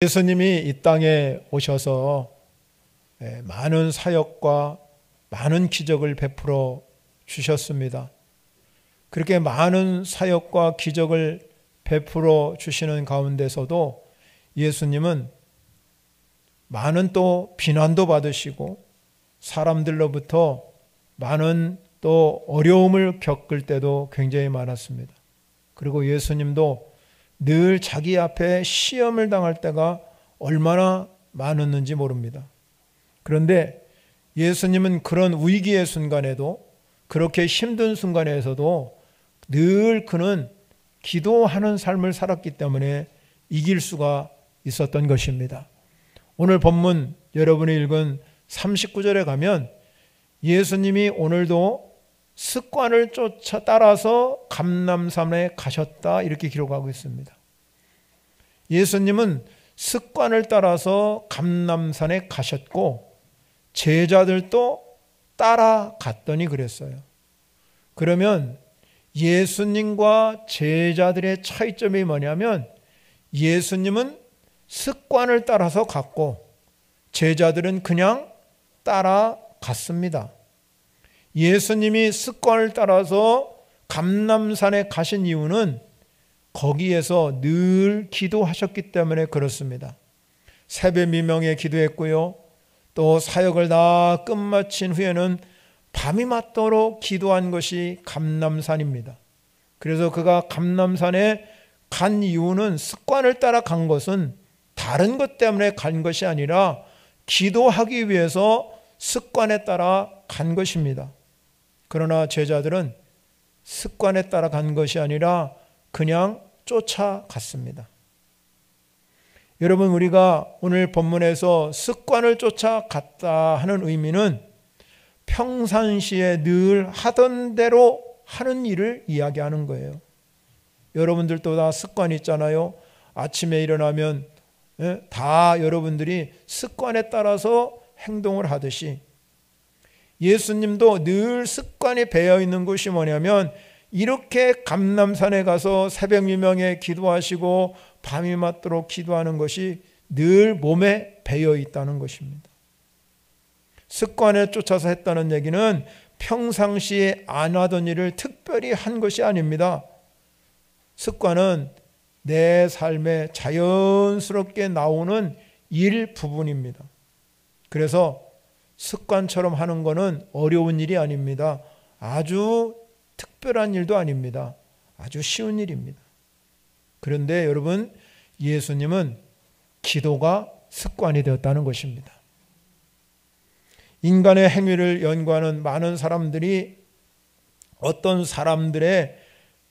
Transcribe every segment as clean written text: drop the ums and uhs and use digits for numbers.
예수님이 이 땅에 오셔서 많은 사역과 많은 기적을 베풀어 주셨습니다. 그렇게 많은 사역과 기적을 베풀어 주시는 가운데서도 예수님은 많은 또 비난도 받으시고 사람들로부터 많은 또 어려움을 겪을 때도 굉장히 많았습니다. 그리고 예수님도 늘 자기 앞에 시험을 당할 때가 얼마나 많았는지 모릅니다. 그런데 예수님은 그런 위기의 순간에도, 그렇게 힘든 순간에서도 늘 그는 기도하는 삶을 살았기 때문에 이길 수가 있었던 것입니다. 오늘 본문 여러분이 읽은 39절에 가면 예수님이 오늘도 습관을 따라서 감람산에 가셨다, 이렇게 기록하고 있습니다. 예수님은 습관을 따라서 감람산에 가셨고 제자들도 따라갔더니 그랬어요. 그러면 예수님과 제자들의 차이점이 뭐냐면 예수님은 습관을 따라서 갔고 제자들은 그냥 따라갔습니다. 예수님이 습관을 따라서 감람산에 가신 이유는 거기에서 늘 기도하셨기 때문에 그렇습니다. 새벽 미명에 기도했고요. 또 사역을 다 끝마친 후에는 밤이 맞도록 기도한 것이 감람산입니다. 그래서 그가 감람산에 간 이유는 습관을 따라 간 것은 다른 것 때문에 간 것이 아니라 기도하기 위해서 습관에 따라 간 것입니다. 그러나 제자들은 습관에 따라 간 것이 아니라 그냥 쫓아갔습니다. 여러분, 우리가 오늘 본문에서 습관을 쫓아갔다 하는 의미는 평상시에 늘 하던 대로 하는 일을 이야기하는 거예요. 여러분들도 다 습관이 있잖아요. 아침에 일어나면 다 여러분들이 습관에 따라서 행동을 하듯이 예수님도 늘 습관이 배어 있는 것이 뭐냐면 이렇게 감람산에 가서 새벽 미명에 기도하시고 밤이 맞도록 기도하는 것이 늘 몸에 배어 있다는 것입니다. 습관에 쫓아서 했다는 얘기는 평상시에 안 하던 일을 특별히 한 것이 아닙니다. 습관은 내 삶에 자연스럽게 나오는 일 부분입니다. 그래서 습관처럼 하는 것은 어려운 일이 아닙니다. 아주 특별한 일도 아닙니다. 아주 쉬운 일입니다. 그런데 여러분, 예수님은 기도가 습관이 되었다는 것입니다. 인간의 행위를 연구하는 많은 사람들이 어떤 사람들의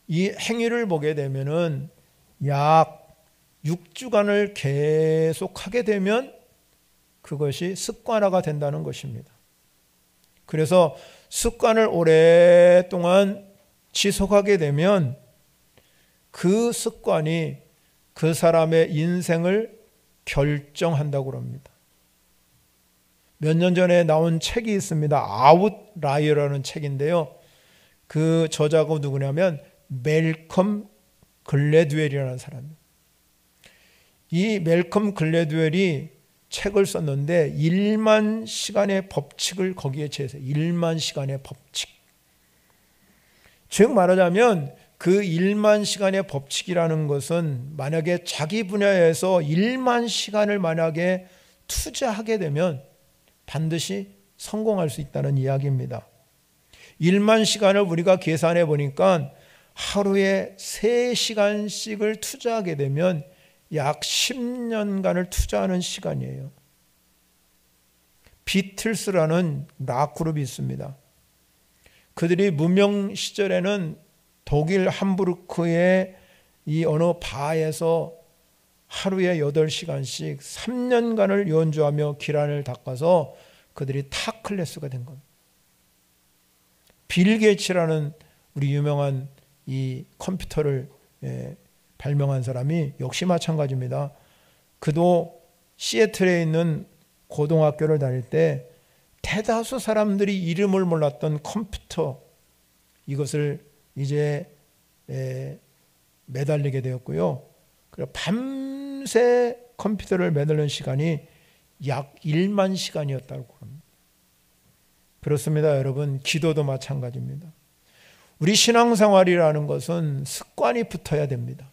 이 행위를 보게 되면은 약 6주간을 계속하게 되면 그것이 습관화가 된다는 것입니다. 그래서 습관을 오랫동안 지속하게 되면 그 습관이 그 사람의 인생을 결정한다고 합니다. 몇 년 전에 나온 책이 있습니다. 아웃라이어라는 책인데요. 그 저자가 누구냐면 멜컴 글래드웰이라는 사람입니다. 이 멜컴 글래드웰이 책을 썼는데 1만 시간의 법칙을 거기에 제시해요. 1만 시간의 법칙. 즉 말하자면 그 1만 시간의 법칙이라는 것은 만약에 자기 분야에서 1만 시간을 만약에 투자하게 되면 반드시 성공할 수 있다는 이야기입니다. 1만 시간을 우리가 계산해 보니까 하루에 3시간씩을 투자하게 되면 약 10년간을 투자하는 시간이에요. 비틀스라는 락 그룹이 있습니다. 그들이 무명 시절에는 독일 함부르크의 이 어느 바에서 하루에 8시간씩 3년간을 연주하며 기란을 닦아서 그들이 탑 클래스가 된 겁니다. 빌 게이츠라는 우리 유명한 이 컴퓨터를 발명한 사람이 역시 마찬가지입니다. 그도 시애틀에 있는 고등학교를 다닐 때 대다수 사람들이 이름을 몰랐던 컴퓨터, 이것을 이제 매달리게 되었고요. 그리고 밤새 컴퓨터를 매달리는 시간이 약 1만 시간이었다고 합니다. 그렇습니다, 여러분. 기도도 마찬가지입니다. 우리 신앙생활이라는 것은 습관이 붙어야 됩니다.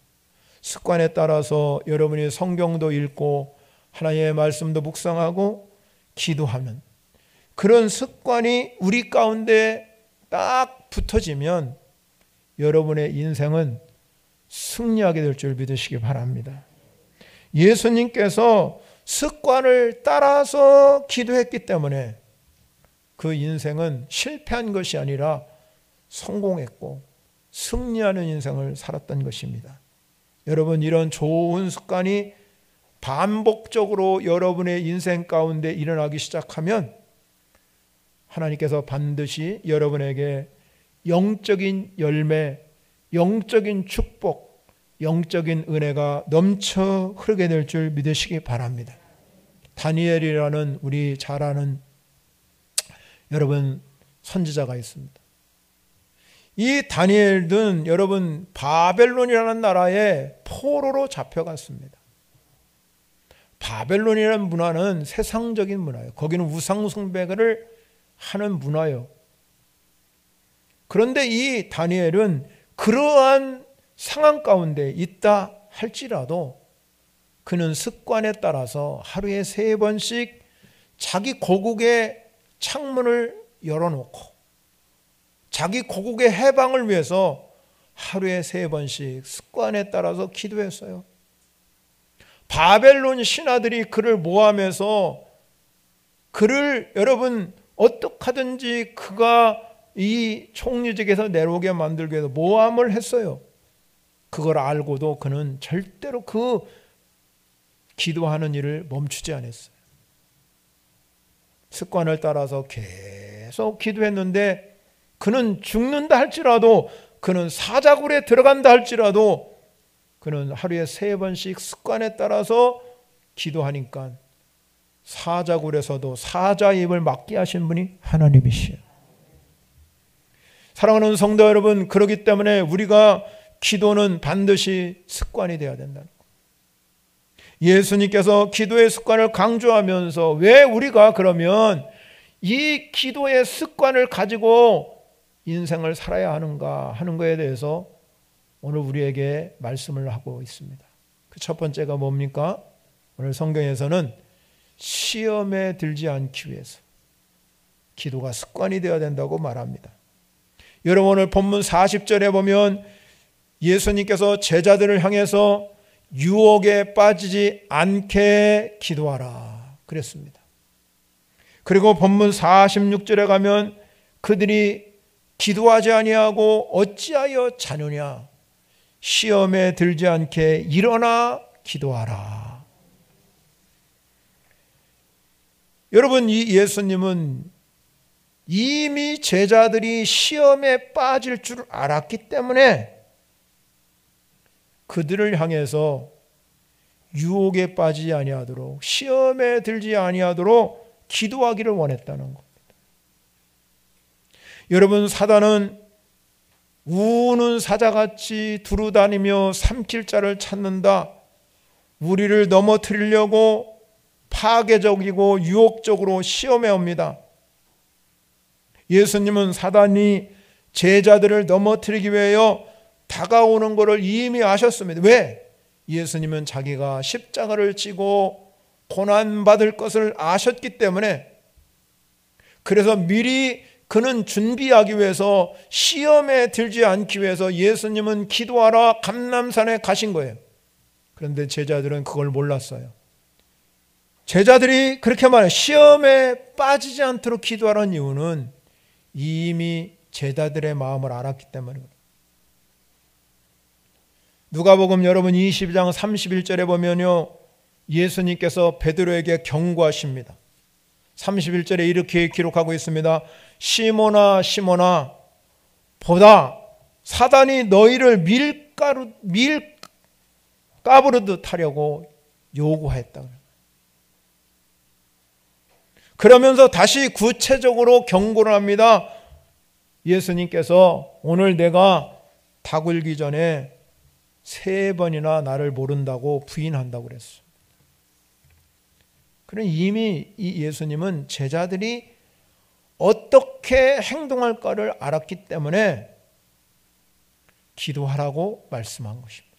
습관에 따라서 여러분이 성경도 읽고 하나님의 말씀도 묵상하고 기도하는 그런 습관이 우리 가운데 딱 붙어지면 여러분의 인생은 승리하게 될 줄 믿으시기 바랍니다. 예수님께서 습관을 따라서 기도했기 때문에 그 인생은 실패한 것이 아니라 성공했고 승리하는 인생을 살았던 것입니다. 여러분, 이런 좋은 습관이 반복적으로 여러분의 인생 가운데 일어나기 시작하면 하나님께서 반드시 여러분에게 영적인 열매, 영적인 축복, 영적인 은혜가 넘쳐 흐르게 될 줄 믿으시기 바랍니다. 다니엘이라는 우리 잘 아는 여러분 선지자가 있습니다. 이 다니엘은 여러분 바벨론이라는 나라에 포로로 잡혀갔습니다. 바벨론이라는 문화는 세상적인 문화예요. 거기는 우상 숭배를 하는 문화예요. 그런데 이 다니엘은 그러한 상황 가운데 있다 할지라도 그는 습관에 따라서 하루에 3번씩 자기 고국의 창문을 열어놓고 자기 고국의 해방을 위해서 하루에 3번씩 습관에 따라서 기도했어요. 바벨론 신하들이 그를 모함해서 그를 여러분 어떻게 하든지 그가 이 총리직에서 내려오게 만들기 위해서 모함을 했어요. 그걸 알고도 그는 절대로 그 기도하는 일을 멈추지 않았어요. 습관을 따라서 계속 기도했는데 그는 죽는다 할지라도, 그는 사자굴에 들어간다 할지라도 그는 하루에 3번씩 습관에 따라서 기도하니까 사자굴에서도 사자 입을 막게 하신 분이 하나님이시에요. 사랑하는 성도 여러분, 그렇기 때문에 우리가 기도는 반드시 습관이 되어야 된다는 거예요. 예수님께서 기도의 습관을 강조하면서 왜 우리가 그러면 이 기도의 습관을 가지고 인생을 살아야 하는가 하는 것에 대해서 오늘 우리에게 말씀을 하고 있습니다. 그 첫 번째가 뭡니까? 오늘 성경에서는 시험에 들지 않기 위해서 기도가 습관이 되어야 된다고 말합니다. 여러분, 오늘 본문 40절에 보면 예수님께서 제자들을 향해서 유혹에 빠지지 않게 기도하라 그랬습니다. 그리고 본문 46절에 가면 그들이 기도하지 아니하고 어찌하여 자느냐, 시험에 들지 않게 일어나 기도하라. 여러분, 이 예수님은 이미 제자들이 시험에 빠질 줄 알았기 때문에 그들을 향해서 유혹에 빠지지 아니하도록, 시험에 들지 아니하도록 기도하기를 원했다는 겁니다. 여러분, 사단은 우는 사자같이 두루다니며 삼킬 자를 찾는다. 우리를 넘어뜨리려고 파괴적이고 유혹적으로 시험해 옵니다. 예수님은 사단이 제자들을 넘어뜨리기 위하여 다가오는 것을 이미 아셨습니다. 왜? 예수님은 자기가 십자가를 지고 고난받을 것을 아셨기 때문에, 그래서 미리 그는 준비하기 위해서, 시험에 들지 않기 위해서 예수님은 기도하러 감람산에 가신 거예요. 그런데 제자들은 그걸 몰랐어요. 제자들이 그렇게 말해요. 시험에 빠지지 않도록 기도하라는 이유는 이미 제자들의 마음을 알았기 때문입니다. 누가복음 여러분 22장 31절에 보면요, 예수님께서 베드로에게 경고하십니다. 31절에 이렇게 기록하고 있습니다. 시몬아 시몬아, 보다 사단이 너희를 밀가부르듯 하려고 요구했다. 그러면서 다시 구체적으로 경고를 합니다. 예수님께서 오늘 내가 닭 울기 전에 3번이나 나를 모른다고 부인한다고 그랬어요. 그런 이미 이 예수님은 제자들이 어떻게 행동할까를 알았기 때문에 기도하라고 말씀한 것입니다.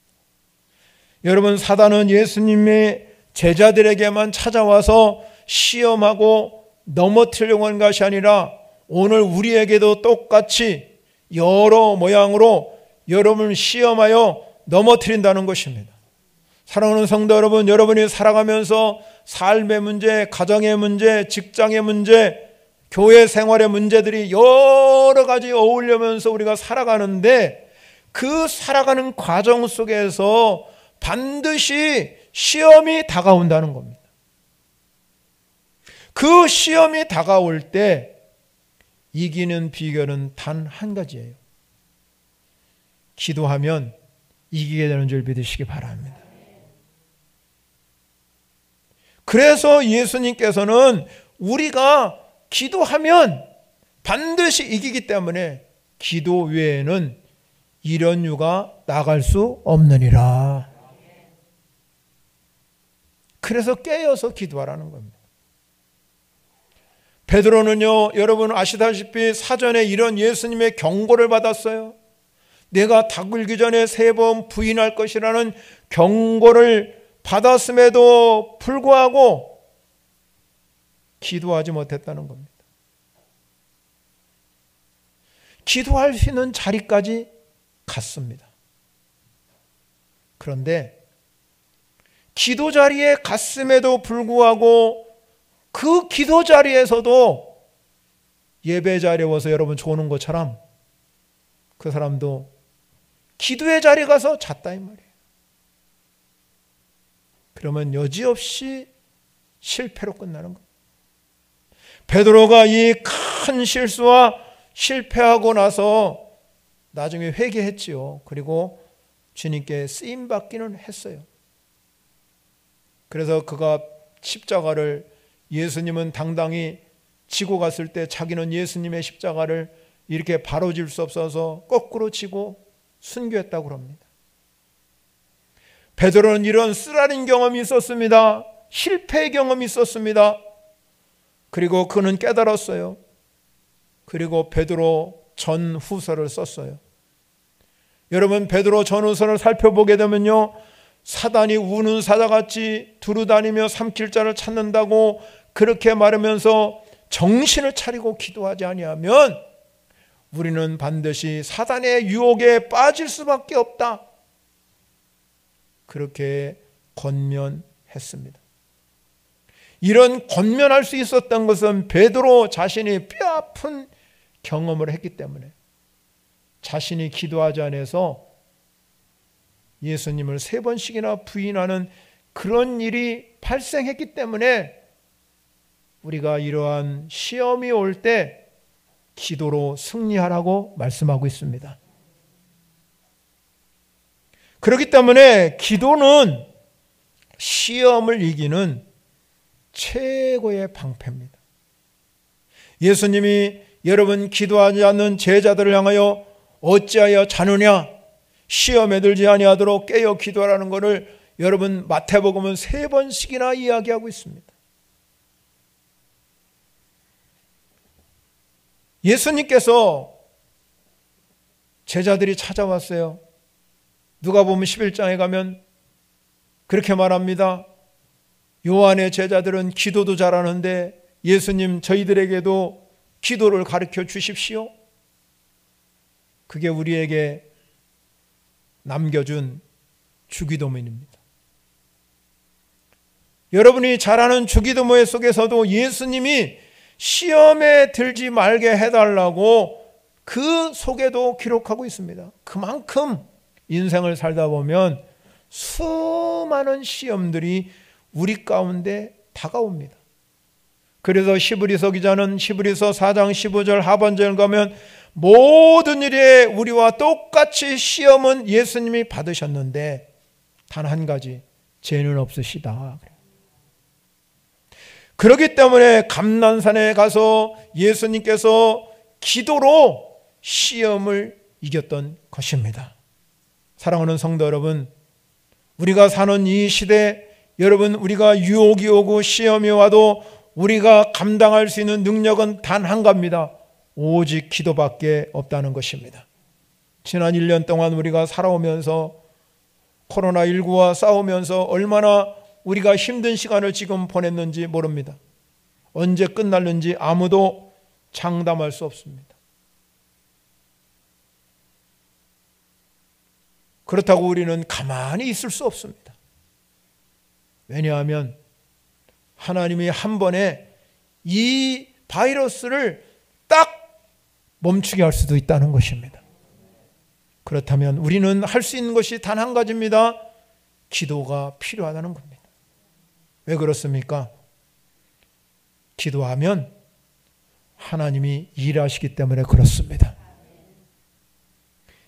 여러분, 사단은 예수님의 제자들에게만 찾아와서 시험하고 넘어뜨리려고 하는 것이 아니라 오늘 우리에게도 똑같이 여러 모양으로 여러분을 시험하여 넘어뜨린다는 것입니다. 사랑하는 성도 여러분, 여러분이 살아가면서 삶의 문제, 가정의 문제, 직장의 문제, 교회 생활의 문제들이 여러 가지 어울리면서 우리가 살아가는데 그 살아가는 과정 속에서 반드시 시험이 다가온다는 겁니다. 그 시험이 다가올 때 이기는 비결은 단 한 가지예요. 기도하면 이기게 되는 줄 믿으시기 바랍니다. 그래서 예수님께서는 우리가 기도하면 반드시 이기기 때문에 기도 외에는 이런 유가 나갈 수 없느니라. 그래서 깨어서 기도하라는 겁니다. 베드로는요, 여러분 아시다시피 사전에 이런 예수님의 경고를 받았어요. 내가 닭 울기 전에 3번 부인할 것이라는 경고를 받았음에도 불구하고 기도하지 못했다는 겁니다. 기도할 수 있는 자리까지 갔습니다. 그런데 기도 자리에 갔음에도 불구하고 그 기도 자리에서도 예배 자리에 와서 여러분 조는 것처럼 그 사람도 기도의 자리에 가서 잤다 이 말이에요. 그러면 여지없이 실패로 끝나는 겁니다. 베드로가 이 큰 실수와 실패하고 나서 나중에 회개했지요. 그리고 주님께 쓰임받기는 했어요. 그래서 그가 십자가를 예수님은 당당히 지고 갔을 때 자기는 예수님의 십자가를 이렇게 바로 질 수 없어서 거꾸로 지고 순교했다고 합니다. 베드로는 이런 쓰라린 경험이 있었습니다. 실패의 경험이 있었습니다. 그리고 그는 깨달았어요. 그리고 베드로 전후서를 썼어요. 여러분, 베드로 전후서를 살펴보게 되면요, 사단이 우는 사자같이 두루다니며 삼킬 자를 찾는다고 그렇게 말하면서 정신을 차리고 기도하지 아니하면 우리는 반드시 사단의 유혹에 빠질 수밖에 없다. 그렇게 권면했습니다. 이런 권면할 수 있었던 것은 베드로 자신이 뼈아픈 경험을 했기 때문에 자신이 기도하지 않아서 예수님을 3번씩이나 부인하는 그런 일이 발생했기 때문에 우리가 이러한 시험이 올 때 기도로 승리하라고 말씀하고 있습니다. 그렇기 때문에 기도는 시험을 이기는 최고의 방패입니다. 예수님이 여러분 기도하지 않는 제자들을 향하여 어찌하여 자느냐, 시험에 들지 아니하도록 깨어 기도하라는 것을 여러분 마태복음은 3번씩이나 이야기하고 있습니다. 예수님께서 제자들이 찾아왔어요. 누가복음 11장에 가면 그렇게 말합니다. 요한의 제자들은 기도도 잘하는데 예수님 저희들에게도 기도를 가르쳐 주십시오. 그게 우리에게 남겨준 주기도문입니다. 여러분이 잘 아는 주기도문 속에서도 예수님이 시험에 들지 말게 해달라고 그 속에도 기록하고 있습니다. 그만큼 인생을 살다 보면 수많은 시험들이 우리 가운데 다가옵니다. 그래서 히브리서 기자는 히브리서 4장 15절 하반절을 가면 모든 일에 우리와 똑같이 시험은 예수님이 받으셨는데 단 한 가지 죄는 없으시다. 그렇기 때문에 감난산에 가서 예수님께서 기도로 시험을 이겼던 것입니다. 사랑하는 성도 여러분, 우리가 사는 이 시대 여러분, 우리가 유혹이 오고 시험이 와도 우리가 감당할 수 있는 능력은 단 한 가지입니다. 오직 기도밖에 없다는 것입니다. 지난 1년 동안 우리가 살아오면서 코로나19와 싸우면서 얼마나 우리가 힘든 시간을 지금 보냈는지 모릅니다. 언제 끝날는지 아무도 장담할 수 없습니다. 그렇다고 우리는 가만히 있을 수 없습니다. 왜냐하면 하나님이 한 번에 이 바이러스를 딱 멈추게 할 수도 있다는 것입니다. 그렇다면 우리는 할 수 있는 것이 단 한 가지입니다. 기도가 필요하다는 겁니다. 왜 그렇습니까? 기도하면 하나님이 일하시기 때문에 그렇습니다.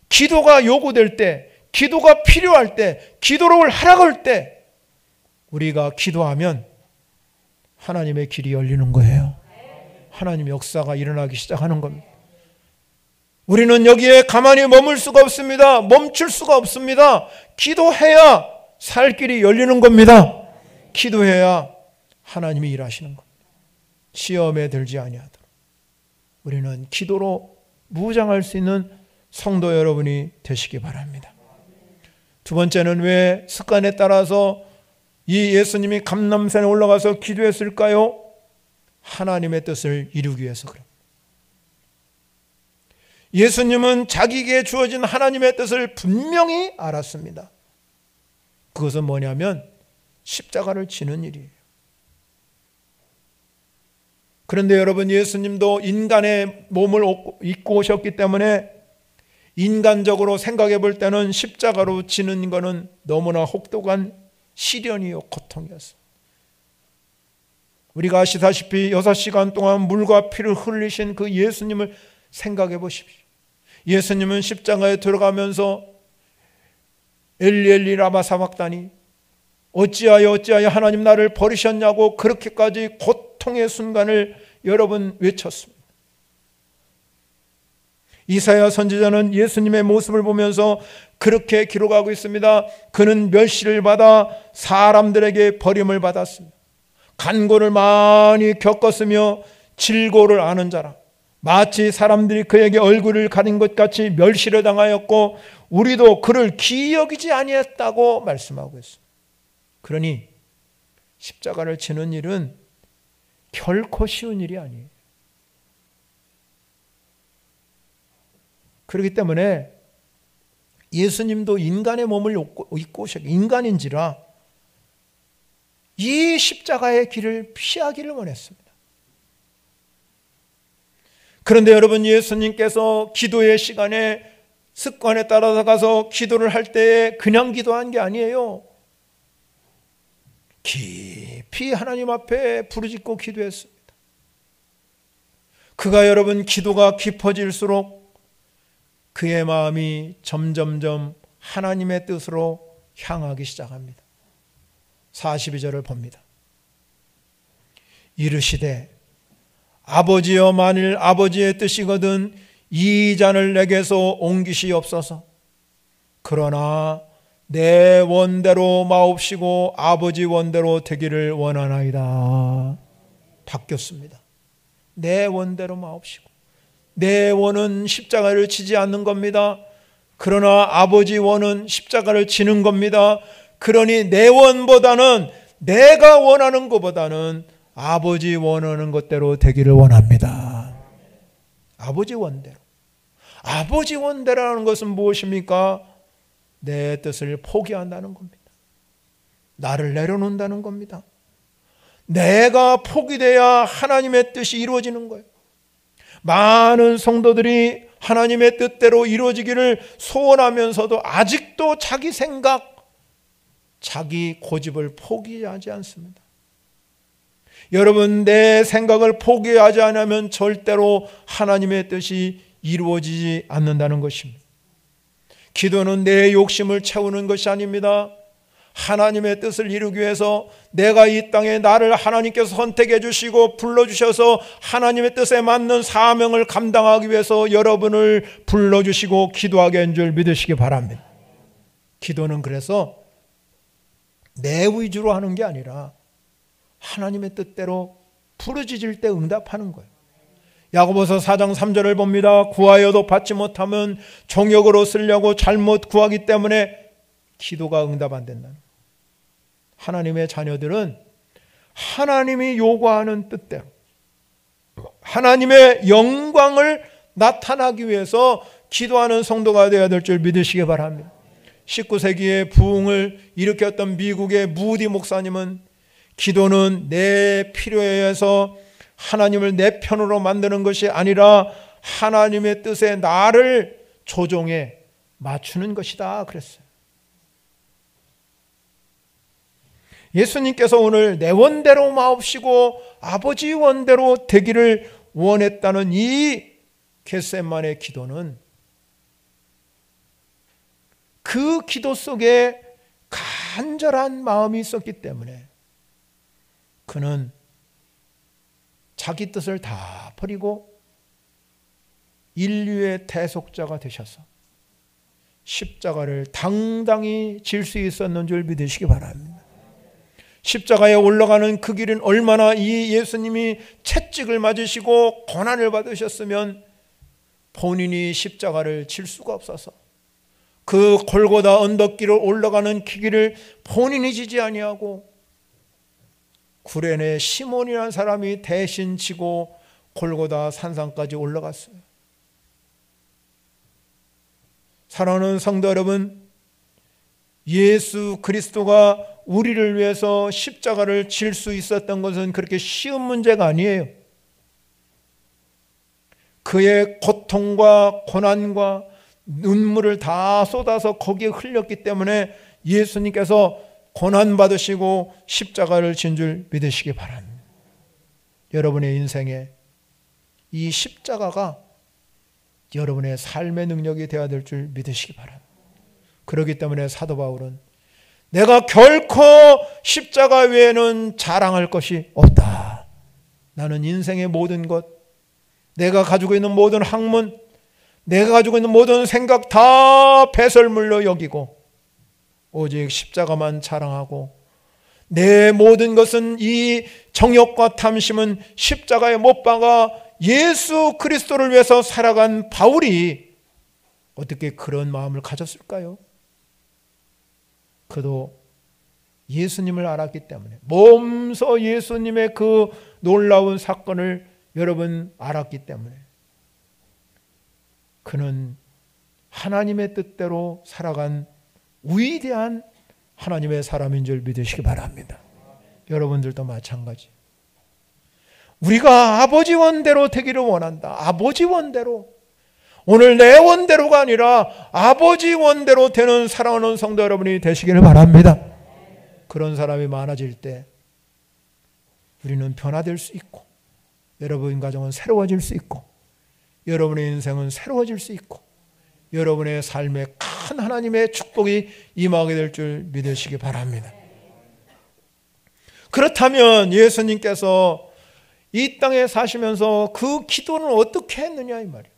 기도가 요구될 때, 기도가 필요할 때, 기도를 하라고 할 때 우리가 기도하면 하나님의 길이 열리는 거예요. 하나님의 역사가 일어나기 시작하는 겁니다. 우리는 여기에 가만히 머물 수가 없습니다. 멈출 수가 없습니다. 기도해야 살 길이 열리는 겁니다. 기도해야 하나님이 일하시는 겁니다. 시험에 들지 아니하도록 우리는 기도로 무장할 수 있는 성도 여러분이 되시기 바랍니다. 두 번째는 왜 습관에 따라서 이 예수님이 감람산에 올라가서 기도했을까요? 하나님의 뜻을 이루기 위해서 그래요. 예수님은 자기에게 주어진 하나님의 뜻을 분명히 알았습니다. 그것은 뭐냐면 십자가를 지는 일이에요. 그런데 여러분, 예수님도 인간의 몸을 입고 오셨기 때문에 인간적으로 생각해 볼 때는 십자가로 지는 것은 너무나 혹독한 시련이요 고통이었어요. 우리가 아시다시피 6시간 동안 물과 피를 흘리신 그 예수님을 생각해 보십시오. 예수님은 십자가에 들어가면서 엘리 엘리 라마 사박다니 어찌하여 하나님 나를 버리셨냐고 그렇게까지 고통의 순간을 여러분 외쳤습니다. 이사야 선지자는 예수님의 모습을 보면서 그렇게 기록하고 있습니다. 그는 멸시를 받아 사람들에게 버림을 받았습니다. 간고를 많이 겪었으며 질고를 아는 자라. 마치 사람들이 그에게 얼굴을 가린 것 같이 멸시를 당하였고 우리도 그를 기이 여기지 아니했다고 말씀하고 있습니다. 그러니 십자가를 지는 일은 결코 쉬운 일이 아니에요. 그렇기 때문에 예수님도 인간의 몸을 입고 오셨고 인간인지라 이 십자가의 길을 피하기를 원했습니다. 그런데 여러분, 예수님께서 기도의 시간에 습관에 따라서 가서 기도를 할 때에 그냥 기도한 게 아니에요. 깊이 하나님 앞에 부르짖고 기도했습니다. 그가 여러분 기도가 깊어질수록 그의 마음이 점점점 하나님의 뜻으로 향하기 시작합니다. 42절을 봅니다. 이르시되 아버지여 만일 아버지의 뜻이거든 이 잔을 내게서 옮기시옵소서. 그러나 내 원대로 마옵시고 아버지 원대로 되기를 원하나이다. 바뀌었습니다. 내 원대로 마옵시고. 내 원은 십자가를 지지 않는 겁니다. 그러나 아버지 원은 십자가를 지는 겁니다. 그러니 내 원보다는 내가 원하는 것보다는 아버지 원하는 것대로 되기를 원합니다. 아버지 원대로. 아버지 원대로라는 것은 무엇입니까? 내 뜻을 포기한다는 겁니다. 나를 내려놓는다는 겁니다. 내가 포기돼야 하나님의 뜻이 이루어지는 거예요. 많은 성도들이 하나님의 뜻대로 이루어지기를 소원하면서도 아직도 자기 생각, 자기 고집을 포기하지 않습니다. 여러분, 내 생각을 포기하지 않으면 절대로 하나님의 뜻이 이루어지지 않는다는 것입니다. 기도는 내 욕심을 채우는 것이 아닙니다. 하나님의 뜻을 이루기 위해서 내가 이 땅에 나를 하나님께서 선택해 주시고 불러주셔서 하나님의 뜻에 맞는 사명을 감당하기 위해서 여러분을 불러주시고 기도하게 한 줄 믿으시기 바랍니다. 기도는 그래서 내 위주로 하는 게 아니라 하나님의 뜻대로 부르짖을 때 응답하는 거예요. 야고보서 4장 3절을 봅니다. 구하여도 받지 못하면 정욕으로 쓰려고 잘못 구하기 때문에 기도가 응답 안 된다. 하나님의 자녀들은 하나님이 요구하는 뜻대로 하나님의 영광을 나타나기 위해서 기도하는 성도가 되어야 될 줄 믿으시기 바랍니다. 19세기에 부흥을 일으켰던 미국의 무디 목사님은 기도는 내 필요에 의해서 하나님을 내 편으로 만드는 것이 아니라 하나님의 뜻에 나를 조종해 맞추는 것이다 그랬어요. 예수님께서 오늘 내 원대로 마옵시고 아버지 원대로 되기를 원했다는 이 겟세마네 기도는 그 기도 속에 간절한 마음이 있었기 때문에 그는 자기 뜻을 다 버리고 인류의 대속자가 되셔서 십자가를 당당히 질 수 있었는 줄 믿으시기 바랍니다. 십자가에 올라가는 그 길은 얼마나 이 예수님이 채찍을 맞으시고 고난을 받으셨으면 본인이 십자가를 질 수가 없어서 그 골고다 언덕길을 올라가는 길을 본인이 지지 아니하고 구레네 시몬이라는 사람이 대신 지고 골고다 산상까지 올라갔어요. 사랑하는 성도 여러분, 예수 그리스도가 우리를 위해서 십자가를 질 수 있었던 것은 그렇게 쉬운 문제가 아니에요. 그의 고통과 고난과 눈물을 다 쏟아서 거기에 흘렸기 때문에 예수님께서 고난받으시고 십자가를 진 줄 믿으시기 바랍니다. 여러분의 인생에 이 십자가가 여러분의 삶의 능력이 되어야 될 줄 믿으시기 바랍니다. 그렇기 때문에 사도 바울은 내가 결코 십자가 외에는 자랑할 것이 없다. 나는 인생의 모든 것, 내가 가지고 있는 모든 학문, 내가 가지고 있는 모든 생각 다 배설물로 여기고 오직 십자가만 자랑하고 내 모든 것은 이 정욕과 탐심은 십자가에 못 박아 예수 그리스도를 위해서 살아간 바울이 어떻게 그런 마음을 가졌을까요? 그도 예수님을 알았기 때문에 몸소 예수님의 그 놀라운 사건을 여러분 알았기 때문에 그는 하나님의 뜻대로 살아간 위대한 하나님의 사람인 줄 믿으시기 바랍니다. 여러분들도 마찬가지. 우리가 아버지 원대로 되기를 원한다. 아버지 원대로. 오늘 내 원대로가 아니라 아버지 원대로 되는 사랑하는 성도 여러분이 되시기를 바랍니다. 그런 사람이 많아질 때 우리는 변화될 수 있고 여러분 가정은 새로워질 수 있고 여러분의 인생은 새로워질 수 있고 여러분의 삶에 큰 하나님의 축복이 임하게 될 줄 믿으시기 바랍니다. 그렇다면 예수님께서 이 땅에 사시면서 그 기도는 어떻게 했느냐 이 말이에요.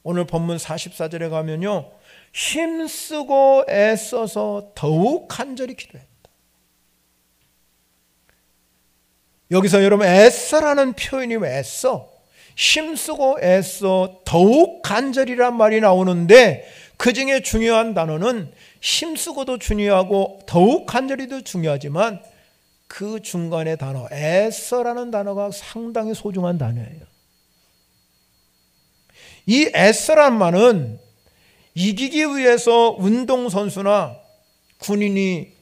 오늘 본문 44절에 가면요, 힘쓰고 애써서 더욱 간절히 기도했다. 여기서 여러분 애써라는 표현이 왜 애써? 힘쓰고 애써 더욱 간절히란 말이 나오는데 그 중에 중요한 단어는 힘쓰고도 중요하고 더욱 간절히도 중요하지만 그 중간의 단어 애써라는 단어가 상당히 소중한 단어예요. 이 애써란 말은 이기기 위해서 운동선수나 군인이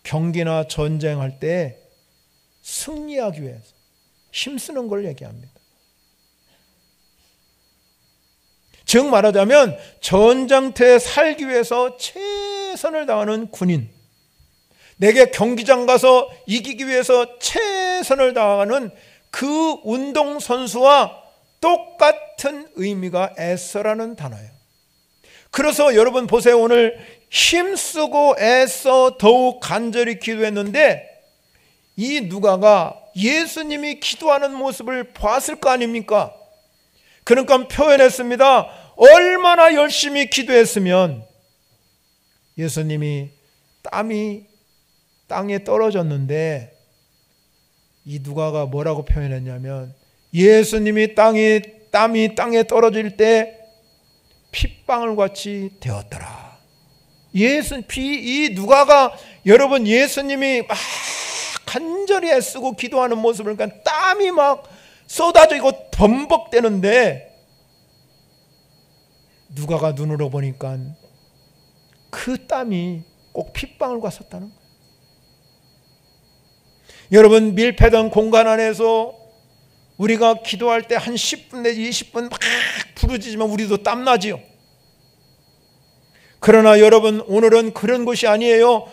경기나 전쟁할 때 승리하기 위해서 힘쓰는 걸 얘기합니다. 즉 말하자면 전장터에 살기 위해서 최선을 다하는 군인, 내게 경기장 가서 이기기 위해서 최선을 다하는 그 운동선수와 똑같은 의미가 애써라는 단어예요. 그래서 여러분 보세요. 오늘 힘쓰고 애써 더욱 간절히 기도했는데 이 누가가 예수님이 기도하는 모습을 봤을 거 아닙니까? 그러니까 표현했습니다. 얼마나 열심히 기도했으면 예수님이 땀이 땅에 떨어졌는데 이 누가가 뭐라고 표현했냐면 예수님이 땀이 땅에 떨어질 때 핏방울 같이 되었더라. 이 누가가 여러분 예수님이 막 간절히 애쓰고 기도하는 모습을 그러니까 땀이 막 쏟아지고 범벅되는데 누가가 눈으로 보니까 그 땀이 꼭 핏방울 같았다는 거예요. 여러분 밀폐된 공간 안에서 우리가 기도할 때 한 10분 내지 20분 막 부르짖으면 우리도 땀나지요. 그러나 여러분 오늘은 그런 것이 아니에요.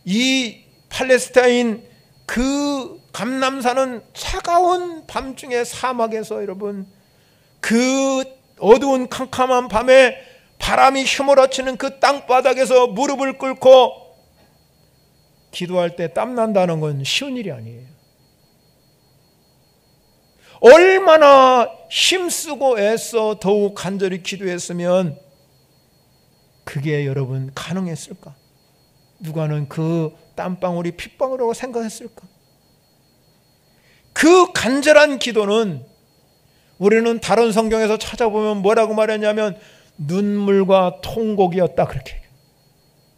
이 팔레스타인 그 감람산은 차가운 밤중에 사막에서 여러분 그 어두운 캄캄한 밤에 바람이 휘몰아치는 그 땅바닥에서 무릎을 꿇고 기도할 때 땀난다는 건 쉬운 일이 아니에요. 얼마나 힘쓰고 애써 더욱 간절히 기도했으면 그게 여러분 가능했을까? 누가는 그 땀방울이 핏방울이라고 생각했을까? 그 간절한 기도는 우리는 다른 성경에서 찾아보면 뭐라고 말했냐면 눈물과 통곡이었다 그렇게.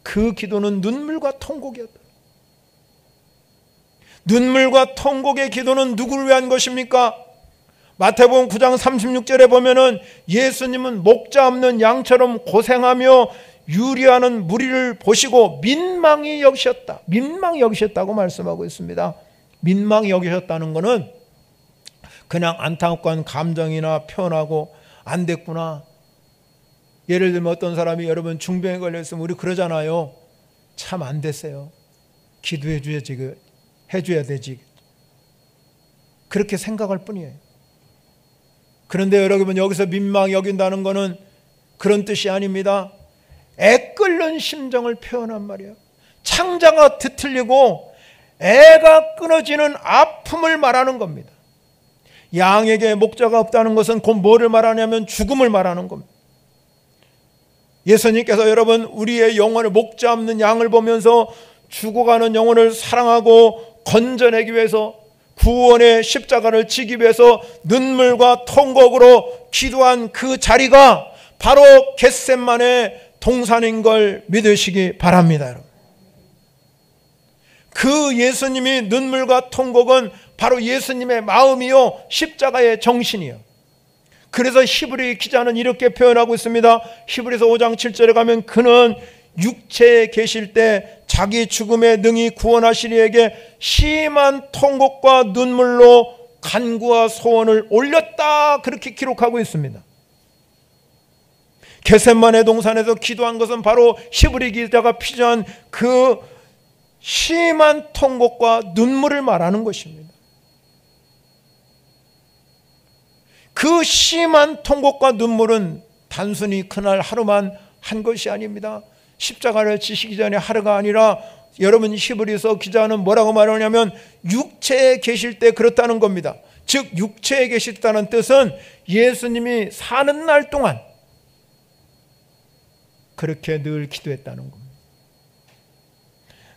그 기도는 눈물과 통곡이었다. 눈물과 통곡의 기도는 누구를 위한 것입니까? 마태복음 9장 36절에 보면은 예수님은 목자 없는 양처럼 고생하며 유리하는 무리를 보시고 민망히 여기셨다. 민망히 여기셨다고 말씀하고 있습니다. 민망히 여기셨다는 것은 그냥 안타까운 감정이나 표현하고 안 됐구나. 예를 들면 어떤 사람이 여러분 중병에 걸렸으면 우리 그러잖아요. 참 안 됐어요. 기도해 줘야지, 해줘야 되지. 그렇게 생각할 뿐이에요. 그런데 여러분 여기서 민망히 여긴다는 것은 그런 뜻이 아닙니다. 애끓는 심정을 표현한 말이에요. 창자가 뒤틀리고 애가 끊어지는 아픔을 말하는 겁니다. 양에게 목자가 없다는 것은 곧 뭐를 말하냐면 죽음을 말하는 겁니다. 예수님께서 여러분 우리의 영혼을 목자 없는 양을 보면서 죽어가는 영혼을 사랑하고 건져내기 위해서 구원의 십자가를 지기 위해서 눈물과 통곡으로 기도한 그 자리가 바로 겟셋만의 동산인 걸 믿으시기 바랍니다. 여러분. 그 예수님이 눈물과 통곡은 바로 예수님의 마음이요 십자가의 정신이요. 그래서 히브리 기자는 이렇게 표현하고 있습니다. 히브리서 5장 7절에 가면 그는 육체에 계실 때 자기 죽음의 능히 구원하시는 이에게 심한 통곡과 눈물로 간구와 소원을 올렸다 그렇게 기록하고 있습니다. 겟셋마네 동산에서 기도한 것은 바로 히브리 기자가 피조한 그 심한 통곡과 눈물을 말하는 것입니다. 그 심한 통곡과 눈물은 단순히 그날 하루만 한 것이 아닙니다. 십자가를 지시기 전에 하루가 아니라 여러분 히브리서 기자는 뭐라고 말하냐면 육체에 계실 때 그렇다는 겁니다. 즉 육체에 계셨다는 뜻은 예수님이 사는 날 동안 그렇게 늘 기도했다는 겁니다.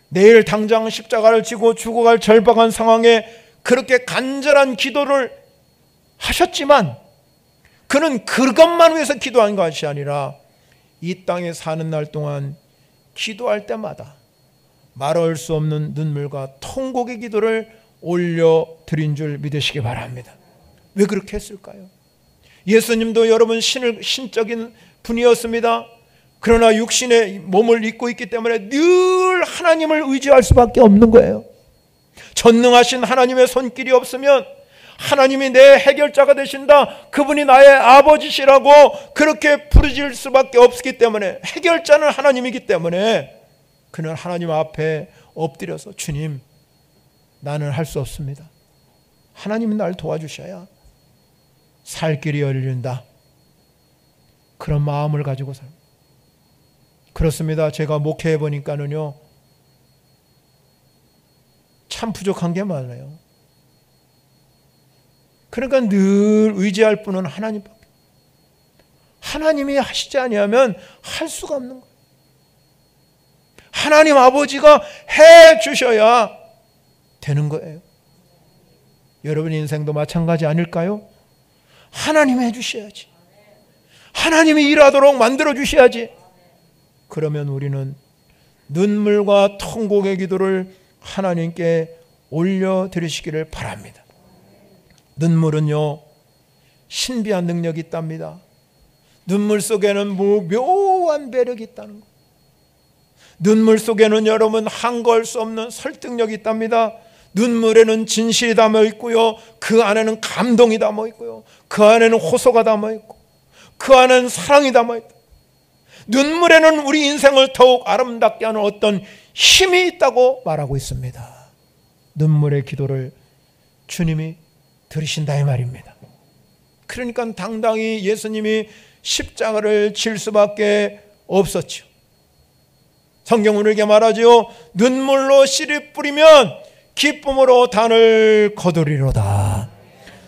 내일 당장 십자가를 지고 죽어갈 절박한 상황에 그렇게 간절한 기도를 하셨지만 그는 그것만 위해서 기도한 것이 아니라 이 땅에 사는 날 동안 기도할 때마다 말할 수 없는 눈물과 통곡의 기도를 올려드린 줄 믿으시기 바랍니다. 왜 그렇게 했을까요? 예수님도 여러분 신적인 분이었습니다. 그러나 육신의 몸을 입고 있기 때문에 늘 하나님을 의지할 수밖에 없는 거예요. 전능하신 하나님의 손길이 없으면 하나님이 내 해결자가 되신다, 그분이 나의 아버지시라고 그렇게 부르질 수밖에 없기 때문에 해결자는 하나님이기 때문에 그는 하나님 앞에 엎드려서 주님 나는 할 수 없습니다. 하나님이 날 도와주셔야 살 길이 열린다. 그런 마음을 가지고 삽니다. 그렇습니다. 제가 목회해 보니까는요 참 부족한 게 많아요. 그러니까 늘 의지할 분은 하나님밖에. 하나님이 하시지 아니하면 할 수가 없는 거예요. 하나님 아버지가 해 주셔야 되는 거예요. 여러분 인생도 마찬가지 아닐까요? 하나님이 해 주셔야지. 하나님이 일하도록 만들어 주셔야지. 그러면 우리는 눈물과 통곡의 기도를 하나님께 올려드리시기를 바랍니다. 눈물은요, 신비한 능력이 있답니다. 눈물 속에는 묘한 매력이 있다는 것. 눈물 속에는 여러분 한거할 수 없는 설득력이 있답니다. 눈물에는 진실이 담아 있고요, 그 안에는 감동이 담아 있고요, 그 안에는 호소가 담아 있고, 그 안에는 사랑이 담아 있다. 눈물에는 우리 인생을 더욱 아름답게 하는 어떤 힘이 있다고 말하고 있습니다. 눈물의 기도를 주님이 들으신다 이 말입니다. 그러니까 당당히 예수님이 십자가를 질 수밖에 없었죠. 성경은 이렇게 말하죠. 눈물로 씨를 뿌리면 기쁨으로 단을 거두리로다.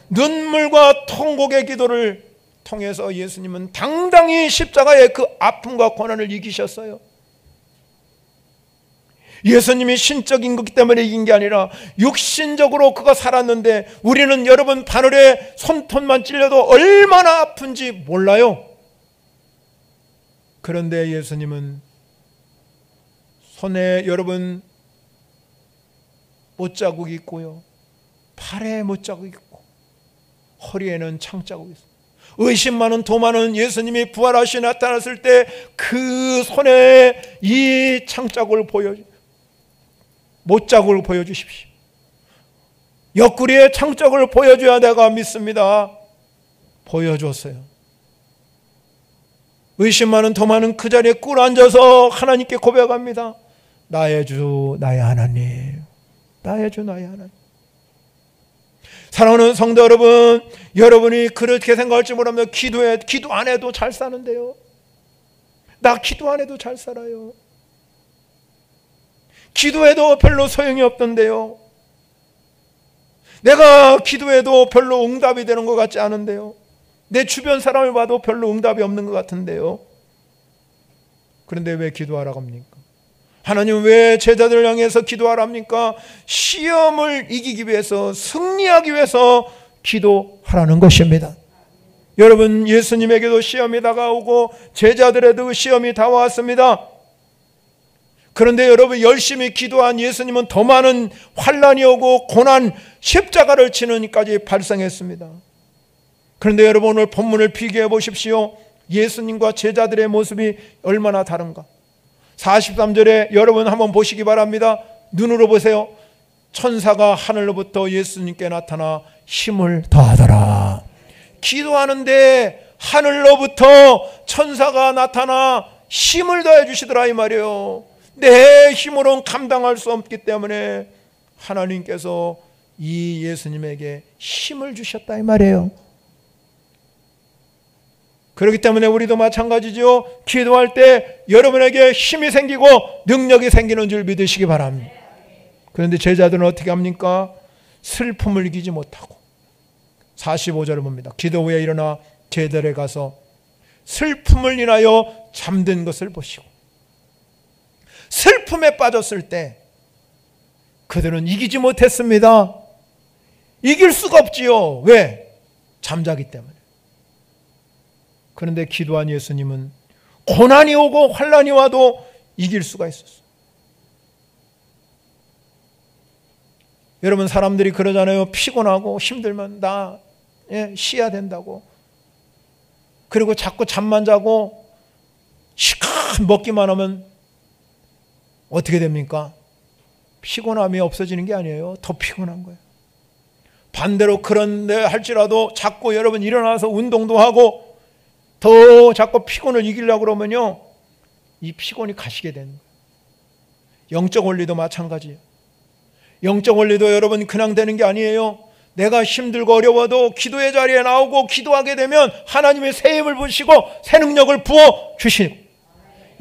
눈물과 통곡의 기도를 통해서 예수님은 당당히 십자가의 그 아픔과 고난을 이기셨어요. 예수님이 신적인 것이기 때문에 이긴 게 아니라 육신적으로 그가 살았는데, 우리는 여러분 바늘에 손톱만 찔려도 얼마나 아픈지 몰라요. 그런데 예수님은 손에 여러분 못자국이 있고요, 팔에 못자국이 있고, 허리에는 창자국이 있어요. 의심 많은 도마는 예수님이 부활하시 나타났을 때 그 손에 이 창자국을 못자국을 보여주십시오. 옆구리에 창자국을 보여줘야 내가 믿습니다. 보여줬어요. 의심 많은 도마는 그 자리에 꿇어 앉아서 하나님께 고백합니다. 나의 주 나의 하나님, 나의 주 나의 하나님. 사랑하는 성도 여러분, 여러분이 그렇게 생각할지 모르면 기도 안 해도 잘 사는데요. 나 기도 안 해도 잘 살아요. 기도해도 별로 소용이 없던데요. 내가 기도해도 별로 응답이 되는 것 같지 않은데요. 내 주변 사람을 봐도 별로 응답이 없는 것 같은데요. 그런데 왜 기도하라고 합니까? 하나님 왜 제자들을 향해서 기도하랍니까? 시험을 이기기 위해서, 승리하기 위해서 기도하라는 것입니다. 여러분, 예수님에게도 시험이 다가오고 제자들에도 시험이 다가왔습니다. 그런데 여러분, 열심히 기도한 예수님은 더 많은 환난이 오고 고난, 십자가를 치는 일까지 발생했습니다. 그런데 여러분, 오늘 본문을 비교해 보십시오. 예수님과 제자들의 모습이 얼마나 다른가. 43절에 여러분 한번 보시기 바랍니다. 눈으로 보세요. 천사가 하늘로부터 예수님께 나타나 힘을 더하더라. 기도하는데 하늘로부터 천사가 나타나 힘을 더해 주시더라 이 말이에요. 내 힘으로는 감당할 수 없기 때문에 하나님께서 이 예수님에게 힘을 주셨다 이 말이에요. 그렇기 때문에 우리도 마찬가지죠. 기도할 때 여러분에게 힘이 생기고 능력이 생기는 줄 믿으시기 바랍니다. 그런데 제자들은 어떻게 합니까? 슬픔을 이기지 못하고 45절을 봅니다. 기도 후에 일어나 제자들에 가서 슬픔을 인하여 잠든 것을 보시고, 슬픔에 빠졌을 때 그들은 이기지 못했습니다. 이길 수가 없지요. 왜? 잠자기 때문에. 그런데 기도한 예수님은 고난이 오고 환난이 와도 이길 수가 있었어요. 여러분, 사람들이 그러잖아요. 피곤하고 힘들면 나 쉬어야 된다고. 그리고 자꾸 잠만 자고 시간 먹기만 하면 어떻게 됩니까? 피곤함이 없어지는 게 아니에요. 더 피곤한 거예요. 반대로 그런데 할지라도 자꾸 여러분 일어나서 운동도 하고 더 자꾸 피곤을 이기려고 그러면요, 이 피곤이 가시게 되는 거예요. 영적 원리도 마찬가지예요. 영적 원리도 여러분 그냥 되는 게 아니에요. 내가 힘들고 어려워도 기도의 자리에 나오고 기도하게 되면 하나님의 새 힘을 부으시고 새 능력을 부어 주시고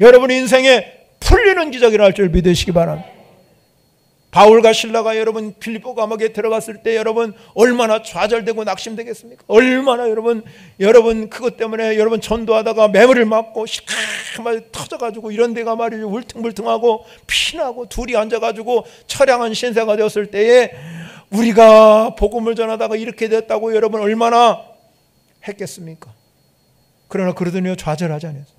여러분 인생에 풀리는 기적이 날 줄 믿으시기 바랍니다. 바울과 신라가 여러분 빌립보 감옥에 들어갔을 때 여러분 얼마나 좌절되고 낙심되겠습니까? 얼마나 여러분 그것 때문에 여러분 전도하다가 매물을 맞고 시커멓게 터져가지고 이런 데가 말이죠 울퉁불퉁하고 피나고 둘이 앉아가지고 처량한 신세가 되었을 때에 우리가 복음을 전하다가 이렇게 됐다고 여러분 얼마나 했겠습니까? 그러나 그러더니요 좌절하지 않았어요.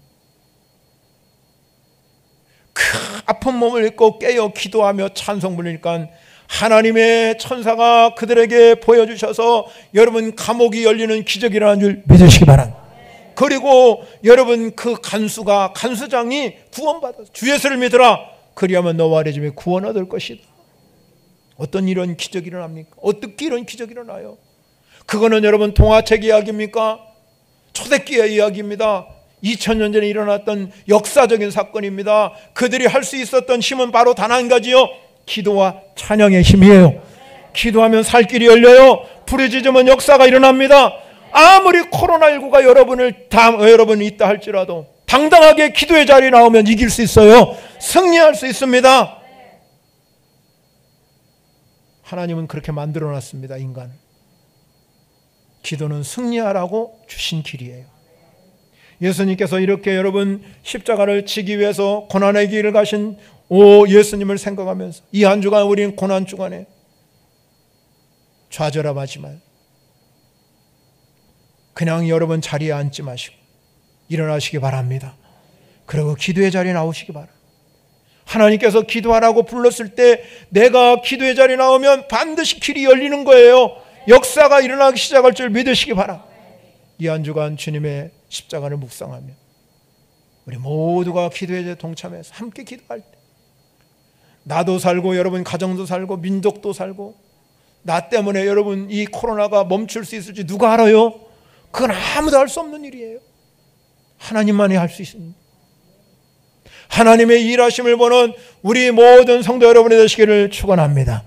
그 아픈 몸을 입고 깨어 기도하며 찬송 부르니까 하나님의 천사가 그들에게 보여주셔서 여러분 감옥이 열리는 기적이 일어난 줄 믿으시기 바랍니다. 그리고 여러분 그 간수장이 구원받았어. 주 예수를 믿으라 그리하면 너와 네 집에 구원 얻을 것이다. 어떤 이런 기적이 일어납니까? 어떻게 이런 기적이 일어나요? 그거는 여러분 동화책 이야기입니까? 초대기의 이야기입니다. 2000년 전에 일어났던 역사적인 사건입니다. 그들이 할 수 있었던 힘은 바로 단 한 가지요. 기도와 찬양의 힘이에요. 기도하면 살 길이 열려요. 부르짖으면 역사가 일어납니다. 아무리 코로나19가 여러분이 있다 할지라도 당당하게 기도의 자리에 나오면 이길 수 있어요. 승리할 수 있습니다. 하나님은 그렇게 만들어놨습니다. 인간 기도는 승리하라고 주신 길이에요. 예수님께서 이렇게 여러분 십자가를 지기 위해서 고난의 길을 가신 예수님을 생각하면서 이 한 주간 우리는 고난 주간에 좌절하지 말고 그냥 여러분 자리에 앉지 마시고 일어나시기 바랍니다. 그리고 기도의 자리에 나오시기 바랍니다. 하나님께서 기도하라고 불렀을 때 내가 기도의 자리에 나오면 반드시 길이 열리는 거예요. 역사가 일어나기 시작할 줄 믿으시기 바랍니다. 이 한 주간 주님의 십자가를 묵상하며 우리 모두가 기도에 동참해서 함께 기도할 때 나도 살고 여러분 가정도 살고 민족도 살고 나 때문에 여러분 이 코로나가 멈출 수 있을지 누가 알아요? 그건 아무도 할 수 없는 일이에요. 하나님만이 할 수 있습니다. 하나님의 일하심을 보는 우리 모든 성도 여러분이 되시기를 축원합니다.